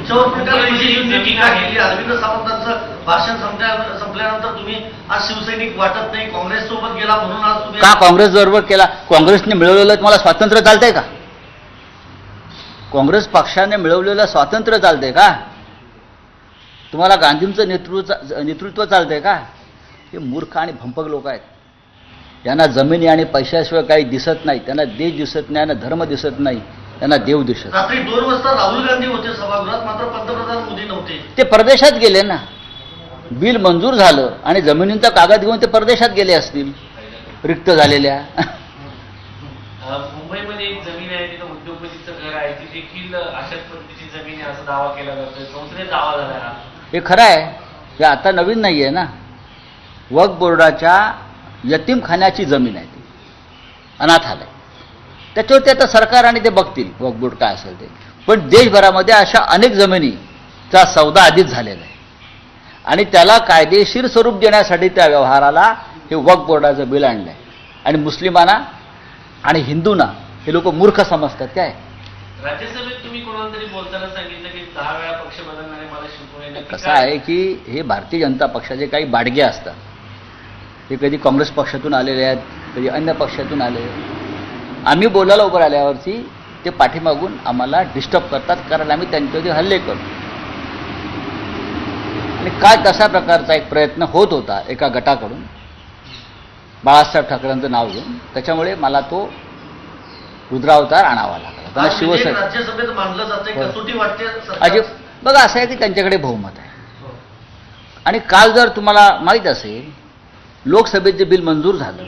तुमच्यावर पण काल विजयजींनी टीका केली. अरविंद सावंतांचं भाषण संपल्यानंतर तुम्ही आज शिवसैनिक वाटत नाही, काँग्रेस सोबत गेला म्हणून आज तुम्ही का काँग्रेस बरोबर केला? काँग्रेसने मिळवलेलं तुम्हाला स्वातंत्र्य चालतंय का? काँग्रेस पक्षाने मिळवलेलं स्वातंत्र्य चालतंय का? तुम्हाला गांधींचं नेतृत्व चालतंय का? हे मूर्ख आणि भंपक लोक आहेत. त्यांना जमिनी आणि पैशाशिवाय काही दिसत नाही, त्यांना देश दिसत नाही, त्यांना धर्म दिसत नाही, त्यांना देव दिसत. रात्री 2 वाजता राहुल गांधी होते सभागृहात, मात्र पंतप्रधान मोदी नव्हते. ते परदेशात गेले ना. बिल मंजूर झालं आणि जमिनींचा कागद घेऊन ते परदेशात गेले असतील रिक्त झालेल्या. मुंबईमध्ये एक जमीन आहे, तिथं उद्योगपतीचं घर आहे, ती देखील अशाच पद्धतीची जमीन आहे असा दावा केला जातोय. संसदेत दावा झाला हा. हे खरं आहे. हे आता नवीन नाही आहे ना. वक्फ बोर्डाच्या यतीमखान्याची जमीन आहे ती, अनाथालय. त्याच्यावरती आता सरकार आणि ते बघतील वक्फ बोर्ड काय असेल ते. पण देशभरामध्ये अशा अनेक जमिनीचा सौदा आधीच झालेला आहे आणि त्याला कायदेशीर स्वरूप देण्यासाठी त्या व्यवहाराला हे वक्फ बोर्डाचं बिल आणलं आहे. आणि मुस्लिमांना आणि हिंदूंना हे लोक मूर्ख समजतात काय. राज्यसभेत तुम्ही कोणाला तरी बोलताना सांगितलं की 10 वेळा पक्ष बदलणारे मला शिकवणे. कसं आहे की हे भारतीय जनता पक्षाचे काही बाडगे असतात. हे कधी काँग्रेस पक्षातून आलेले आहेत, कधी अन्य पक्षातून आले. आम्ही बोलायला उभं राहिल्यावरती ते पाठीमागून आम्हाला डिस्टर्ब करतात, कारण आम्ही त्यांच्यावरती हल्ले करतो. आणि काय तशा प्रकारचा एक प्रयत्न होत होता एका गटाकडून बाळासाहेब ठाकरेंचं नाव घेऊन. त्याच्यामुळे मला तो रुद्रावतार आणावा लागला. त्यांना शिवसेना राज्यसभेत मानलं जाते, कसोटी वाटते अजिब. बघा असं आहे की त्यांच्याकडे बहुमत आहे. आणि काल जर तुम्हाला माहीत असेल लोकसभेत जे बिल मंजूर झालं